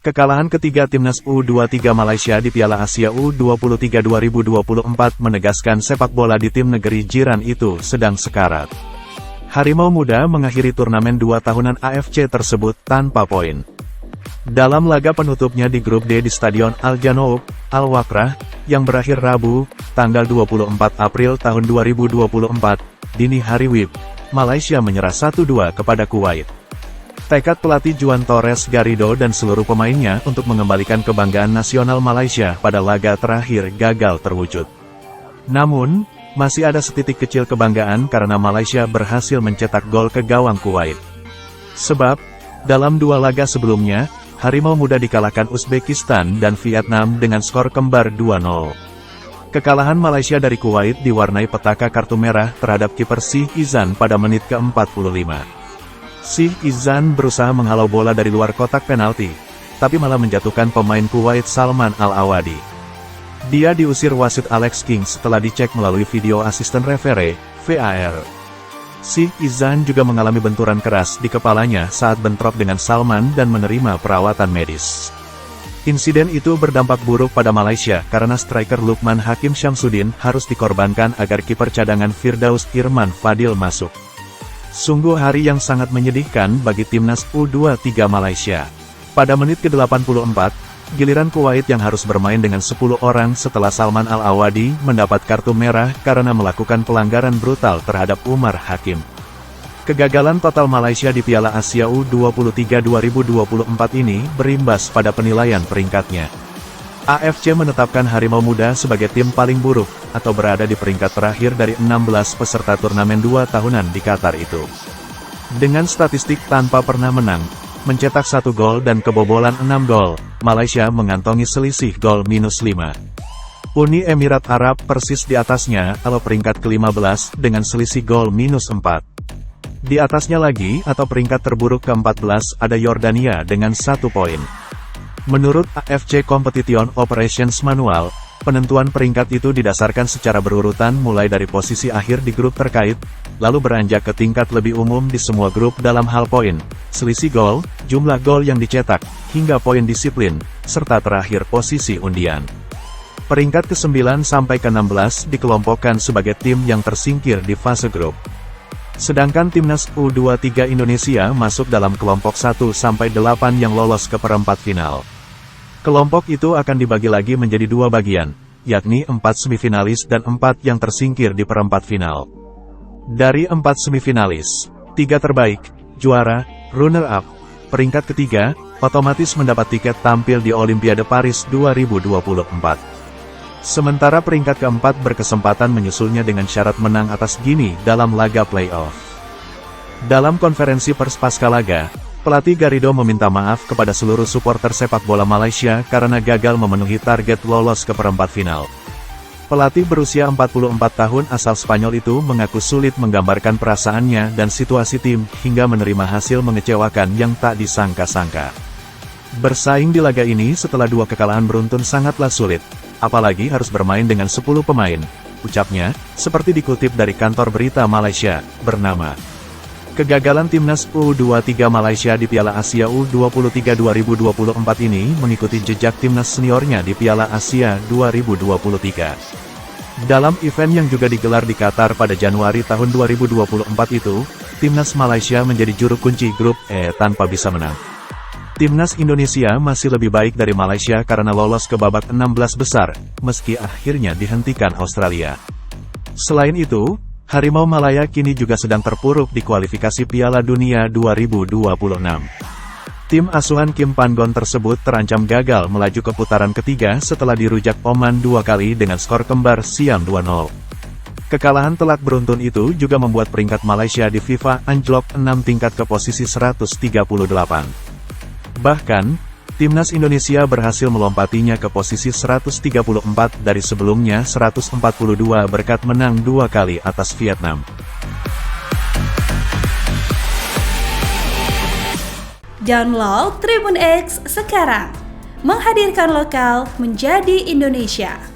Kekalahan ketiga Timnas U23 Malaysia di Piala Asia U23 2024 menegaskan sepak bola di tim negeri jiran itu sedang sekarat. Harimau Muda mengakhiri turnamen 2 tahunan AFC tersebut tanpa poin. Dalam laga penutupnya di grup D di Stadion Al Janoub, Al Wakrah, yang berakhir Rabu, tanggal 24 April tahun 2024, dini hari WIB, Malaysia menyerah 1-2 kepada Kuwait. Tekad pelatih Juan Torres Garrido dan seluruh pemainnya untuk mengembalikan kebanggaan nasional Malaysia pada laga terakhir gagal terwujud. Namun, masih ada setitik kecil kebanggaan karena Malaysia berhasil mencetak gol ke gawang Kuwait. Sebab, dalam 2 laga sebelumnya, Harimau Muda dikalahkan Uzbekistan dan Vietnam dengan skor kembar 2-0. Kekalahan Malaysia dari Kuwait diwarnai petaka kartu merah terhadap kiper Syih Izan pada menit ke-45. Syih Izan berusaha menghalau bola dari luar kotak penalti, tapi malah menjatuhkan pemain Kuwait Salman Al-Awadi. Dia diusir wasit Alex King setelah dicek melalui video asisten referee, VAR. Syih Izan juga mengalami benturan keras di kepalanya saat bentrok dengan Salman dan menerima perawatan medis. Insiden itu berdampak buruk pada Malaysia karena striker Lukman Hakim Syamsuddin harus dikorbankan agar kiper cadangan Firdaus Irman Fadil masuk. Sungguh hari yang sangat menyedihkan bagi Timnas U23 Malaysia. Pada menit ke-84, giliran Kuwait yang harus bermain dengan 10 orang setelah Salman Al-Awadi mendapat kartu merah karena melakukan pelanggaran brutal terhadap Umar Hakim. Kegagalan total Malaysia di Piala Asia U23 2024 ini berimbas pada penilaian peringkatnya. AFC menetapkan Harimau Muda sebagai tim paling buruk, atau berada di peringkat terakhir dari 16 peserta turnamen 2 tahunan di Qatar itu. Dengan statistik tanpa pernah menang, mencetak 1 gol dan kebobolan 6 gol, Malaysia mengantongi selisih gol -5. Uni Emirat Arab persis di atasnya, atau peringkat ke-15 dengan selisih gol -4. Di atasnya lagi, atau peringkat terburuk ke-14 ada Yordania dengan 1 poin. Menurut AFC Competition Operations Manual, penentuan peringkat itu didasarkan secara berurutan mulai dari posisi akhir di grup terkait, lalu beranjak ke tingkat lebih umum di semua grup dalam hal poin, selisih gol, jumlah gol yang dicetak, hingga poin disiplin, serta terakhir posisi undian. Peringkat ke-9 sampai ke-16 dikelompokkan sebagai tim yang tersingkir di fase grup. Sedangkan Timnas U23 Indonesia masuk dalam kelompok 1 sampai 8 yang lolos ke perempat final. Kelompok itu akan dibagi lagi menjadi 2 bagian, yakni 4 semifinalis dan 4 yang tersingkir di perempat final. Dari 4 semifinalis, 3 terbaik, juara, runner-up, peringkat ketiga, otomatis mendapat tiket tampil di Olimpiade Paris 2024. Sementara peringkat keempat berkesempatan menyusulnya dengan syarat menang atas Guinea dalam laga playoff. Dalam konferensi pers pasca laga, pelatih Garrido meminta maaf kepada seluruh supporter sepak bola Malaysia karena gagal memenuhi target lolos ke perempat final. Pelatih berusia 44 tahun asal Spanyol itu mengaku sulit menggambarkan perasaannya dan situasi tim hingga menerima hasil mengecewakan yang tak disangka-sangka. Bersaing di laga ini setelah 2 kekalahan beruntun sangatlah sulit, apalagi harus bermain dengan 10 pemain, ucapnya, seperti dikutip dari kantor berita Malaysia, bernama Kegagalan Timnas U23 Malaysia di Piala Asia U23 2024 ini mengikuti jejak timnas seniornya di Piala Asia 2023. Dalam event yang juga digelar di Qatar pada Januari tahun 2024 itu, Timnas Malaysia menjadi juru kunci grup E tanpa bisa menang. Timnas Indonesia masih lebih baik dari Malaysia karena lolos ke babak 16 besar, meski akhirnya dihentikan Australia. Selain itu, Harimau Malaya kini juga sedang terpuruk di kualifikasi Piala Dunia 2026. Tim asuhan Kim Pan-gon tersebut terancam gagal melaju ke putaran ketiga setelah dirujak Oman 2 kali dengan skor kembar Siam 2-0. Kekalahan telak beruntun itu juga membuat peringkat Malaysia di FIFA anjlok 6 tingkat ke posisi 138. Bahkan, Timnas Indonesia berhasil melompatinya ke posisi 134 dari sebelumnya 142 berkat menang 2 kali atas Vietnam. Download Tribun X sekarang, menghadirkan lokal menjadi Indonesia.